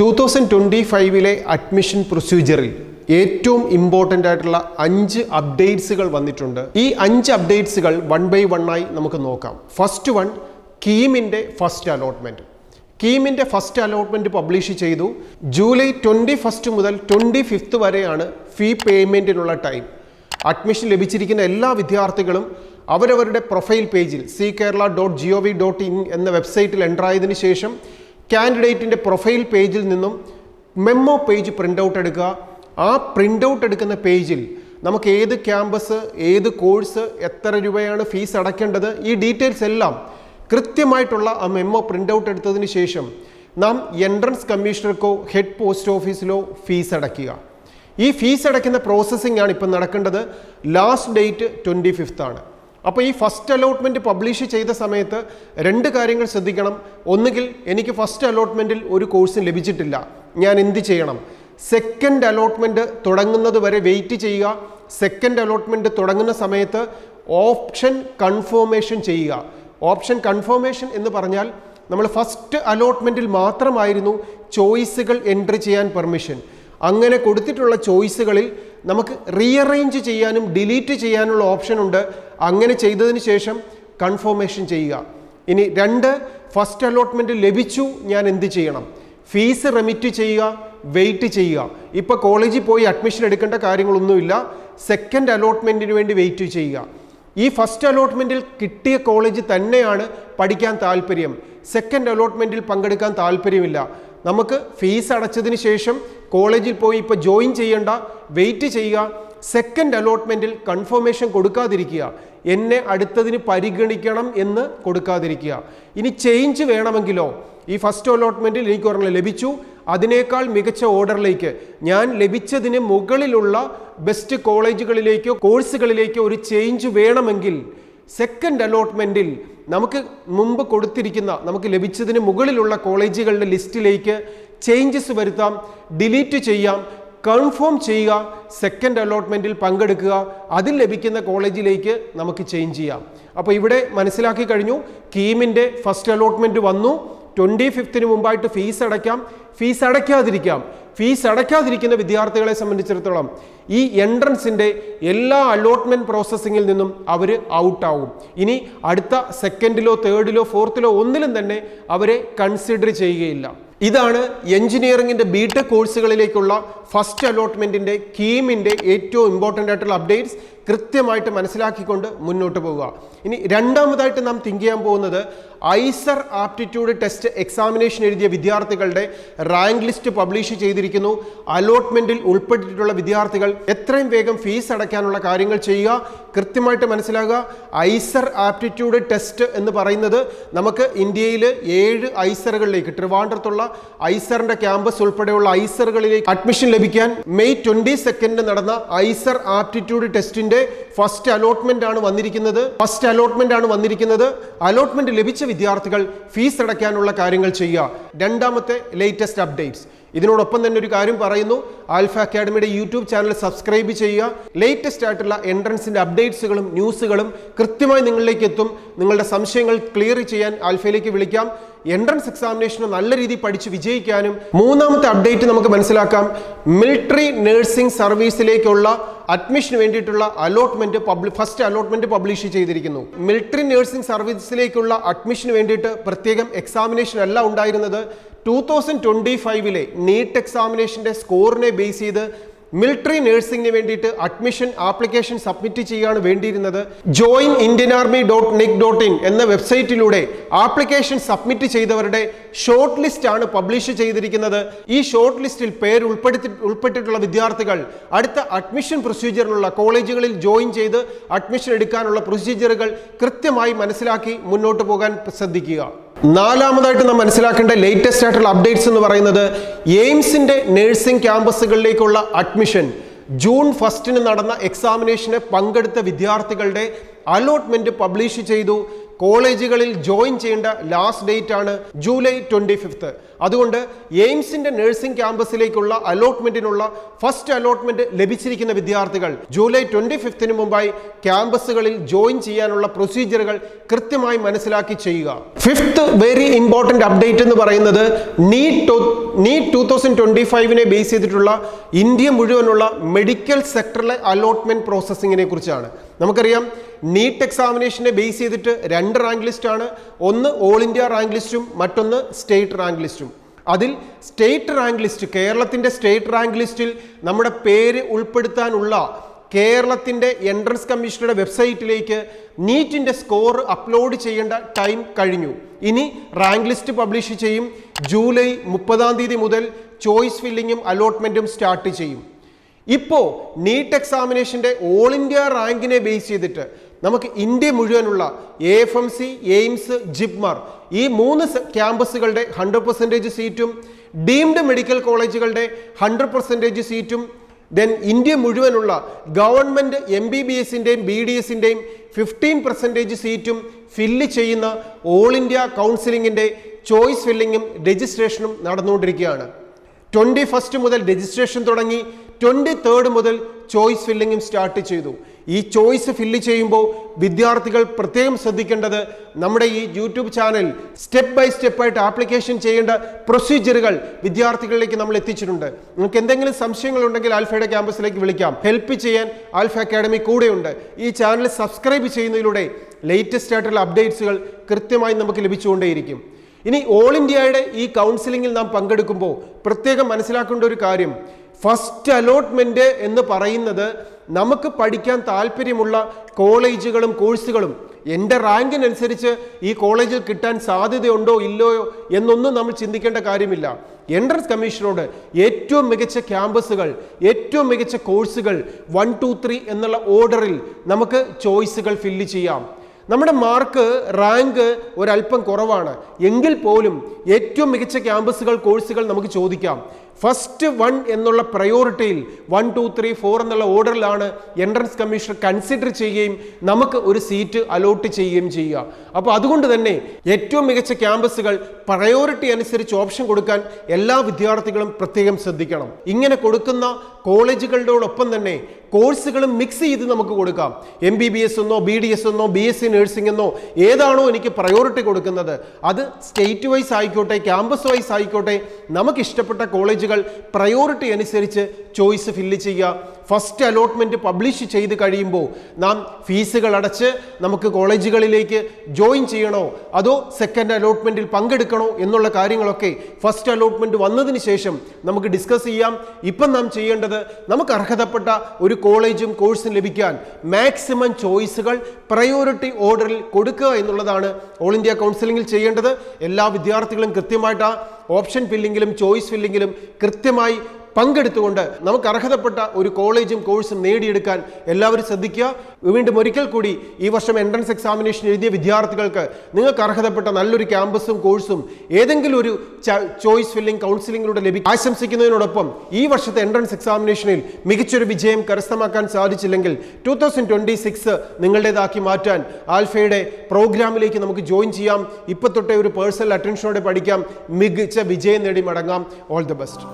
2025 admission പ്രൊസീജിയറിൽ ഏറ്റവും important ആയിട്ടുള്ള 5 അപ്ഡേറ്റ്സുകൾ വന്നിട്ടുണ്ട്. ഈ 5 അപ്ഡേറ്റ്സുകൾ വൺ ബൈ വൺ ആയി നമുക്ക് നോക്കാം. ഫസ്റ്റ് വൺ, കീമിൻ്റെ ഫസ്റ്റ് അലോട്ട്മെൻറ്റ്. കീമിൻ്റെ ഫസ്റ്റ് അലോട്ട്മെൻറ്റ് പബ്ലിഷ് ചെയ്തു. ജൂലൈ 21 മുതൽ 25 വരെയാണ് ഫീ പേയ്മെൻറ്റിനുള്ള ടൈം. അഡ്മിഷൻ ലഭിച്ചിരിക്കുന്ന എല്ലാ വിദ്യാർത്ഥികളും അവരവരുടെ പ്രൊഫൈൽ പേജിൽ ckerala.gov.in എന്ന വെബ്സൈറ്റിൽ എൻ്റർ ആയതിനു ശേഷം കാൻഡിഡേറ്റിൻ്റെ പ്രൊഫൈൽ പേജിൽ നിന്നും മെമ്മോ പേജ് പ്രിൻ്റ് ഔട്ട് എടുക്കുക. ആ പ്രിൻ്റ് ഔട്ട് എടുക്കുന്ന പേജിൽ നമുക്ക് ഏത് ക്യാമ്പസ്, ഏത് കോഴ്സ്, എത്ര രൂപയാണ് ഫീസ് അടയ്ക്കേണ്ടത്, ഈ ഡീറ്റെയിൽസ് എല്ലാം കൃത്യമായിട്ടുള്ള ആ മെമ്മോ പ്രിൻ്റ് ഔട്ട് എടുത്തതിന് ശേഷം നാം എൻട്രൻസ് കമ്മീഷണർക്കോ ഹെഡ് പോസ്റ്റ് ഓഫീസിലോ ഫീസ് അടയ്ക്കുക. ഈ ഫീസ് അടയ്ക്കുന്ന പ്രോസസ്സിംഗ് ആണ് ഇപ്പം നടക്കേണ്ടത്. ലാസ്റ്റ് ഡേറ്റ് 25 ആണ്. അപ്പോൾ ഈ ഫസ്റ്റ് അലോട്ട്മെൻറ്റ് പബ്ലിഷ് ചെയ്ത സമയത്ത് 2 കാര്യങ്ങൾ ശ്രദ്ധിക്കണം. ഒന്നുകിൽ എനിക്ക് ഫസ്റ്റ് അലോട്ട്മെൻറ്റിൽ ഒരു കോഴ്സും ലഭിച്ചിട്ടില്ല, ഞാൻ എന്ത് ചെയ്യണം? സെക്കൻഡ് അലോട്ട്മെൻറ്റ് തുടങ്ങുന്നത് വരെ വെയിറ്റ് ചെയ്യുക. സെക്കൻഡ് അലോട്ട്മെൻറ്റ് തുടങ്ങുന്ന സമയത്ത് ഓപ്ഷൻ കൺഫർമേഷൻ ചെയ്യുക. ഓപ്ഷൻ കൺഫർമേഷൻ എന്ന് പറഞ്ഞാൽ നമ്മൾ ഫസ്റ്റ് അലോട്ട്മെൻറ്റിൽ മാത്രമായിരുന്നു ചോയ്സുകൾ എൻട്രി ചെയ്യാൻ പെർമിഷൻ. അങ്ങനെ കൊടുത്തിട്ടുള്ള ചോയ്സുകളിൽ നമുക്ക് റീഅറേഞ്ച് ചെയ്യാനും ഡിലീറ്റ് ചെയ്യാനുള്ള ഓപ്ഷൻ ഉണ്ട്. അങ്ങനെ ചെയ്തതിന് ശേഷം കൺഫർമേഷൻ ചെയ്യുക. ഇനി 2, ഫസ്റ്റ് അലോട്ട്മെൻറ്റ് ലഭിച്ചു, ഞാൻ എന്ത് ചെയ്യണം? ഫീസ് റെമിറ്റ് ചെയ്യുക, വെയിറ്റ് ചെയ്യുക. ഇപ്പോൾ കോളേജിൽ പോയി അഡ്മിഷൻ എടുക്കേണ്ട കാര്യങ്ങളൊന്നുമില്ല. സെക്കൻഡ് അലോട്ട്മെൻറ്റിന് വേണ്ടി വെയിറ്റ് ചെയ്യുക. ഈ ഫസ്റ്റ് അലോട്ട്മെൻറ്റിൽ കിട്ടിയ കോളേജ് തന്നെയാണ് പഠിക്കാൻ താല്പര്യം. സെക്കൻഡ് അലോട്ട്മെൻറ്റിൽ പങ്കെടുക്കാൻ താല്പര്യമില്ല. നമുക്ക് ഫീസ് അടച്ചതിന് ശേഷം കോളേജിൽ പോയി ഇപ്പോൾ ജോയിൻ ചെയ്യേണ്ട, വെയിറ്റ് ചെയ്യുക. സെക്കൻഡ് അലോട്ട്മെൻറ്റിൽ കൺഫർമേഷൻ കൊടുക്കാതിരിക്കുക. എന്നെ അടുത്തതിന് പരിഗണിക്കണം എന്ന് കൊടുക്കാതിരിക്കുക. ഇനി ചേഞ്ച് വേണമെങ്കിലോ, ഈ ഫസ്റ്റ് അലോട്ട്മെൻറ്റിൽ എനിക്ക് ഒരെണ്ണം ലഭിച്ചു, അതിനേക്കാൾ മികച്ച ഓർഡറിലേക്ക്, ഞാൻ ലഭിച്ചതിന് മുകളിലുള്ള ബെസ്റ്റ് കോളേജുകളിലേക്കോ കോഴ്സുകളിലേക്കോ ഒരു ചേഞ്ച് വേണമെങ്കിൽ സെക്കൻഡ് അലോട്ട്മെൻറ്റിൽ നമുക്ക് മുമ്പ് കൊടുത്തിരിക്കുന്ന, നമുക്ക് ലഭിച്ചതിന് മുകളിലുള്ള കോളേജുകളുടെ ലിസ്റ്റിലേക്ക് ചേഞ്ചസ് വരുത്താം, ഡിലീറ്റ് ചെയ്യാം, കൺഫേം ചെയ്യുക, സെക്കൻഡ് അലോട്ട്മെൻറ്റിൽ പങ്കെടുക്കുക. അതിൽ ലഭിക്കുന്ന കോളേജിലേക്ക് നമുക്ക് ചേഞ്ച് ചെയ്യാം. അപ്പോൾ ഇവിടെ മനസ്സിലാക്കി കഴിഞ്ഞു, കീമിൻ്റെ ഫസ്റ്റ് അലോട്ട്മെൻറ്റ് വന്നു. 25 മുമ്പായിട്ട് ഫീസ് അടയ്ക്കാം, ഫീസ് അടയ്ക്കാതിരിക്കാം. ഫീസ് അടയ്ക്കാതിരിക്കുന്ന വിദ്യാർത്ഥികളെ സംബന്ധിച്ചിടത്തോളം ഈ എൻട്രൻസിൻ്റെ എല്ലാ അലോട്ട്മെൻറ്റ് പ്രോസസ്സിങ്ങിൽ നിന്നും അവർ ഔട്ടാവും. ഇനി അടുത്ത സെക്കൻഡിലോ തേർഡിലോ ഫോർത്തിലോ ഒന്നിലും തന്നെ അവരെ കൺസിഡർ ചെയ്യുകയില്ല. ഇതാണ് എഞ്ചിനീയറിംഗിൻ്റെ ബിടെക് കോഴ്സുകളിലേക്കുള്ള ഫസ്റ്റ് അലോട്ട്മെൻറ്റിൻ്റെ കീമിൻ്റെ ഏറ്റവും ഇമ്പോർട്ടൻ്റ് ആയിട്ടുള്ള അപ്ഡേറ്റ്സ് കൃത്യമായിട്ട് മനസ്സിലാക്കിക്കൊണ്ട് മുന്നോട്ട് പോവുക. ഇനി രണ്ടാമതായിട്ട് നാം തിങ്ക് ചെയ്യാൻ പോകുന്നത്, ഐസർ ആപ്റ്റിറ്റ്യൂഡ് ടെസ്റ്റ് എക്സാമിനേഷൻ എഴുതിയ വിദ്യാർത്ഥികളുടെ റാങ്ക് ലിസ്റ്റ് പബ്ലിഷ് ചെയ്തിരിക്കുന്നു. അലോട്ട്മെൻറ്റിൽ ഉൾപ്പെട്ടിട്ടുള്ള വിദ്യാർത്ഥികൾ എത്രയും വേഗം ഫീസ് അടയ്ക്കാനുള്ള കാര്യങ്ങൾ ചെയ്യുക. കൃത്യമായിട്ട് മനസ്സിലാക്കുക, ഐസർ ആപ്റ്റിറ്റ്യൂഡ് ടെസ്റ്റ് എന്ന് പറയുന്നത് നമുക്ക് ഇന്ത്യയിൽ 7 ഐസറുകളിലേക്ക്, ട്രിവാൻഡ്രത്തുള്ള ഐസറിൻ്റെ ക്യാമ്പസ് ഉൾപ്പെടെയുള്ള ഐസറുകളിലേക്ക് അഡ്മിഷൻ ലഭിക്കാൻ മെയ് 22 നടന്ന ഐസർ ആപ്റ്റിറ്റ്യൂഡ് ടെസ്റ്റിൻ്റെ ഫസ്റ്റ് അലോട്ട്മെന്റ് ആണ് വന്നിരിക്കുന്നത്. അലോട്ട്മെന്റ് ലഭിച്ച വിദ്യാർത്ഥികൾ ഫീസ് അടയ്ക്കാനുള്ള കാര്യങ്ങൾ ചെയ്യുക. രണ്ടാമത്തെ ലേറ്റസ്റ്റ് അപ്ഡേറ്റ്സ്. ഇതിനോടൊപ്പം തന്നെ ഒരു കാര്യം പറയുന്നു, ആൽഫ അക്കാഡമിയുടെ യൂട്യൂബ് ചാനൽ സബ്സ്ക്രൈബ് ചെയ്യുക. ലേറ്റസ്റ്റ് ആയിട്ടുള്ള എൻട്രൻസിൻ്റെ അപ്ഡേറ്റ്സുകളും ന്യൂസുകളും കൃത്യമായി നിങ്ങളിലേക്ക് എത്തും. നിങ്ങളുടെ സംശയങ്ങൾ ക്ലിയർ ചെയ്യാൻ ആൽഫയിലേക്ക് വിളിക്കാം. എൻട്രൻസ് എക്സാമിനേഷന് നല്ല രീതിയിൽ പഠിച്ച് വിജയിക്കാനും. മൂന്നാമത്തെ അപ്ഡേറ്റ് നമുക്ക് മനസ്സിലാക്കാം, മിലിറ്ററി നഴ്സിംഗ് സർവീസിലേക്കുള്ള അഡ്മിഷന് വേണ്ടിയിട്ടുള്ള ഫസ്റ്റ് അലോട്ട്മെന്റ് പബ്ലിഷ് ചെയ്തിരിക്കുന്നു. മിലിറ്ററി നഴ്സിംഗ് സർവീസിലേക്കുള്ള അഡ്മിഷന് വേണ്ടിയിട്ട് പ്രത്യേകം എക്സാമിനേഷൻ അല്ല ഉണ്ടായിരുന്നത്. 2025 നീറ്റ് എക്സാമിനേഷൻ്റെ സ്കോറിനെ ബേസ് ചെയ്ത് മിലിറ്ററി നഴ്സിംഗിന് വേണ്ടിയിട്ട് അഡ്മിഷൻ ആപ്ലിക്കേഷൻ സബ്മിറ്റ് ചെയ്യുകയാണ് വേണ്ടിയിരുന്നത്. joinindianarmy.nic.in എന്ന വെബ്സൈറ്റിലൂടെ ആപ്ലിക്കേഷൻ സബ്മിറ്റ് ചെയ്തവരുടെ ഷോർട്ട് ലിസ്റ്റ് ആണ് പബ്ലിഷ് ചെയ്തിരിക്കുന്നത്. ഈ ഷോർട്ട് ലിസ്റ്റിൽ പേര് ഉൾപ്പെട്ടിട്ടുള്ള വിദ്യാർത്ഥികൾ അടുത്ത അഡ്മിഷൻ പ്രൊസീജിയറിനുള്ള കോളേജുകളിൽ ജോയിൻ ചെയ്ത് അഡ്മിഷൻ എടുക്കാനുള്ള പ്രൊസീജിയറുകൾ കൃത്യമായി മനസ്സിലാക്കി മുന്നോട്ട് പോകാൻ ശ്രദ്ധിക്കുക. നാലാമതായിട്ട് നാം മനസ്സിലാക്കേണ്ട ലേറ്റസ്റ്റ് ആയിട്ടുള്ള അപ്ഡേറ്റ്സ് എന്ന് പറയുന്നത്, എയിംസിൻ്റെ നഴ്സിംഗ് ക്യാമ്പസുകളിലേക്കുള്ള അഡ്മിഷൻ ജൂൺ 1 നടന്ന എക്സാമിനേഷന് പങ്കെടുത്ത വിദ്യാർത്ഥികളുടെ അലോട്ട്മെന്റ് പബ്ലിഷ് ചെയ്തു. കോളേജുകളിൽ ജോയിൻ ചെയ്യേണ്ട ലാസ്റ്റ് ഡേറ്റ് ആണ് ജൂലൈ 25. അതുകൊണ്ട് എയിംസിന്റെ നഴ്സിംഗ് ക്യാമ്പസിലേക്കുള്ള അലോട്ട്മെന്റിനുള്ള ഫസ്റ്റ് അലോട്ട്മെന്റ് ലഭിച്ചിരിക്കുന്ന വിദ്യാർത്ഥികൾ ജൂലൈ 25 മുമ്പായി ക്യാമ്പസുകളിൽ ജോയിൻ ചെയ്യാനുള്ള പ്രൊസീജിയറുകൾ കൃത്യമായി മനസ്സിലാക്കി ചെയ്യുക. ഫിഫ്ത്ത് വെരി ഇമ്പോർട്ടന്റ് അപ്ഡേറ്റ് എന്ന് പറയുന്നത് നീറ്റ് 2025 ബേസ് ചെയ്തിട്ടുള്ള ഇന്ത്യ മുഴുവനുള്ള മെഡിക്കൽ സെക്ടറിലെ അലോട്ട്മെന്റ് പ്രോസസ്സിങ്ങിനെ കുറിച്ചാണ്. നമുക്കറിയാം നീറ്റ് എക്സാമിനേഷനെ ബേസ് ചെയ്തിട്ട് 2 റാങ്ക് ലിസ്റ്റ് ആണ്. ഒന്ന് ഓൾ ഇന്ത്യ റാങ്ക് ലിസ്റ്റും മറ്റൊന്ന് സ്റ്റേറ്റ് റാങ്ക് ലിസ്റ്റും. അതിൽ സ്റ്റേറ്റ് റാങ്ക് ലിസ്റ്റ്, കേരളത്തിന്റെ സ്റ്റേറ്റ് റാങ്ക് ലിസ്റ്റിൽ നമ്മുടെ പേര് ഉൾപ്പെടുത്താനുള്ള കേരളത്തിന്റെ എൻട്രൻസ് കമ്മീഷനുടെ വെബ്സൈറ്റിലേക്ക് നീറ്റിന്റെ സ്കോർ അപ്ലോഡ് ചെയ്യേണ്ട ടൈം കഴിഞ്ഞു. ഇനി റാങ്ക് ലിസ്റ്റ് പബ്ലിഷ് ചെയ്യും. ജൂലൈ 30 മുതൽ ചോയ്സ് ഫില്ലിങ്ങും അലോട്ട്മെന്റും സ്റ്റാർട്ട് ചെയ്യും. ഇപ്പോൾ നീറ്റ് എക്സാമിനേഷന്റെ ഓൾ ഇന്ത്യ റാങ്കിനെ ബേസ് ചെയ്തിട്ട് നമുക്ക് ഇന്ത്യ മുഴുവനുള്ള AFMC, എയിംസ്, ജിപ്മർ ഈ 3 ക്യാമ്പസുകളുടെ 100% സീറ്റും ഡീംഡ് മെഡിക്കൽ കോളേജുകളുടെ 100% സീറ്റും ദെൻ ഇന്ത്യ മുഴുവനുള്ള ഗവൺമെന്റ് MBBSന്റെയും BDSന്റെയും 15% സീറ്റും ഫില്ല് ചെയ്യുന്ന ഓൾ ഇന്ത്യ കൗൺസിലിംഗിന്റെ ചോയ്സ് ഫില്ലിങ്ങും രജിസ്ട്രേഷനും നടന്നുകൊണ്ടിരിക്കുകയാണ്. 21 മുതൽ രജിസ്ട്രേഷൻ തുടങ്ങി 23 മുതൽ ചോയ്സ് ഫില്ലിങ്ങും സ്റ്റാർട്ട് ചെയ്തു. ഈ ചോയ്സ് ഫില്ല് ചെയ്യുമ്പോൾ വിദ്യാർത്ഥികൾ പ്രത്യേകം ശ്രദ്ധിക്കേണ്ടത് നമ്മുടെ ഈ യൂട്യൂബ് ചാനൽ സ്റ്റെപ്പ് ബൈ സ്റ്റെപ്പായിട്ട് ആപ്ലിക്കേഷൻ ചെയ്യേണ്ട പ്രൊസീജിയറുകൾ വിദ്യാർത്ഥികളിലേക്ക് നമ്മൾ എത്തിച്ചിട്ടുണ്ട്. നിങ്ങൾക്ക് എന്തെങ്കിലും സംശയങ്ങളുണ്ടെങ്കിൽ ആൽഫയുടെ ക്യാമ്പസിലേക്ക് വിളിക്കാം. ഹെൽപ്പ് ചെയ്യാൻ ആൽഫ അക്കാഡമി കൂടെയുണ്ട്. ഈ ചാനൽ സബ്സ്ക്രൈബ് ചെയ്യുന്നതിലൂടെ ലേറ്റസ്റ്റ് ആയിട്ടുള്ള അപ്ഡേറ്റ്സുകൾ കൃത്യമായി നമുക്ക് ലഭിച്ചുകൊണ്ടേയിരിക്കും. ഇനി ഓൾ ഇന്ത്യയുടെ ഈ കൗൺസിലിംഗിൽ നാം പങ്കെടുക്കുമ്പോൾ പ്രത്യേകം മനസ്സിലാക്കേണ്ട ഒരു കാര്യം, ഫസ്റ്റ് അലോട്ട്മെന്റ് എന്ന് പറയുന്നത് നമുക്ക് പഠിക്കാൻ താല്പര്യമുള്ള കോളേജുകളും കോഴ്സുകളും എൻ്റെ റാങ്കിനനുസരിച്ച് ഈ കോളേജിൽ കിട്ടാൻ സാധ്യതയുണ്ടോ ഇല്ലയോ എന്നൊന്നും നമ്മൾ ചിന്തിക്കേണ്ട കാര്യമില്ല. എൻട്രൻസ് കമ്മീഷനോട് ഏറ്റവും മികച്ച ക്യാമ്പസുകൾ, ഏറ്റവും മികച്ച കോഴ്സുകൾ 1, 2, 3 എന്നുള്ള ഓർഡറിൽ നമുക്ക് ചോയ്സുകൾ ഫില്ല് ചെയ്യാം. നമ്മുടെ മാർക്ക് റാങ്ക് ഒരല്പം കുറവാണ് എങ്കിൽ പോലും ഏറ്റവും മികച്ച ക്യാമ്പസുകൾ, കോഴ്സുകൾ നമുക്ക് ചോദിക്കാം. ഫസ്റ്റ് 1 എന്നുള്ള പ്രയോറിറ്റിയിൽ 1, 2, 3, 4 എന്നുള്ള ഓർഡറിലാണ് എൻട്രൻസ് കമ്മീഷൻ കൺസിഡർ ചെയ്യുകയും നമുക്ക് ഒരു സീറ്റ് അലോട്ട് ചെയ്യുകയും ചെയ്യുക. അപ്പോൾ അതുകൊണ്ട് തന്നെ ഏറ്റവും മികച്ച ക്യാമ്പസുകൾ പ്രയോറിറ്റി അനുസരിച്ച് ഓപ്ഷൻ കൊടുക്കാൻ എല്ലാ വിദ്യാർത്ഥികളും പ്രത്യേകം ശ്രദ്ധിക്കണം. ഇങ്ങനെ കൊടുക്കുന്ന കോളേജുകളോടൊപ്പം തന്നെ കോഴ്സുകളും മിക്സ് ചെയ്ത് നമുക്ക് കൊടുക്കാം. MBBS എന്നോ BDS എന്നോ BSc നഴ്സിംഗ് എന്നോ ഏതാണോ എനിക്ക് പ്രയോറിറ്റി കൊടുക്കുന്നത് അത് സ്റ്റേറ്റ് വൈസ് ആയിക്കോട്ടെ, ക്യാമ്പസ് വൈസ് ആയിക്കോട്ടെ, നമുക്ക് ഇഷ്ടപ്പെട്ട കോളേജുകൾ പ്രയോറിറ്റി അനുസരിച്ച് ചോയ്സ് ഫില്ല് ചെയ്യുക. ഫസ്റ്റ് അലോട്ട്മെന്റ് പബ്ലിഷ് ചെയ്ത് കഴിയുമ്പോൾ നാം ഫീസുകൾ അടച്ച് നമുക്ക് കോളേജുകളിലേക്ക് ജോയിൻ ചെയ്യണോ അതോ സെക്കൻഡ് അലോട്ട്മെന്റിൽ പങ്കെടുക്കണോ എന്നുള്ള കാര്യങ്ങളൊക്കെ ഫസ്റ്റ് അലോട്ട്മെന്റ് വന്നതിന് ശേഷം നമുക്ക് ഡിസ്കസ് ചെയ്യാം. ഇപ്പം നാം ചെയ്യേണ്ടത് നമുക്ക് അർഹതപ്പെട്ട ഒരു കോളേജും കോഴ്സും ലഭിക്കാൻ മാക്സിമം ചോയ്സുകൾ പ്രയോറിറ്റി ഓർഡറിൽ കൊടുക്കുക എന്നുള്ളതാണ് ഓൾ ഇന്ത്യ കൗൺസിലിംഗിൽ ചെയ്യേണ്ടത്. എല്ലാ വിദ്യാർത്ഥികളും കൃത്യമായിട്ട് ഓപ്ഷൻ ഫില്ലിങ്ങിലും ചോയ്സ് ഫില്ലിങ്ങിലും കൃത്യമായി പങ്കെടുത്തുകൊണ്ട് നമുക്ക് അർഹതപ്പെട്ട ഒരു കോളേജും കോഴ്സും നേടിയെടുക്കാൻ എല്ലാവരും ശ്രദ്ധിക്കുക. വീണ്ടും ഒരിക്കൽ കൂടി ഈ വർഷം എൻട്രൻസ് എക്സാമിനേഷൻ എഴുതിയ വിദ്യാർത്ഥികൾക്ക് നിങ്ങൾക്ക് അർഹതപ്പെട്ട നല്ലൊരു ക്യാമ്പസും കോഴ്സും ഏതെങ്കിലും ഒരു ചോയ്സ് ഫില്ലിംഗ് കൗൺസിലിംഗിലൂടെ ലഭിക്കും ആശംസിക്കുന്നതിനോടൊപ്പം ഈ വർഷത്തെ എൻട്രൻസ് എക്സാമിനേഷനിൽ മികച്ചൊരു വിജയം കരസ്ഥമാക്കാൻ സാധിച്ചില്ലെങ്കിൽ 2026 നിങ്ങളുടേതാക്കി മാറ്റാൻ ആൽഫയുടെ പ്രോഗ്രാമിലേക്ക് നമുക്ക് ജോയിൻ ചെയ്യാം. ഇപ്പം തൊട്ടേ ഒരു പേഴ്സണൽ അറ്റൻഷനോടെ പഠിക്കാം. മികച്ച വിജയം നേടി മടങ്ങാം. All the best.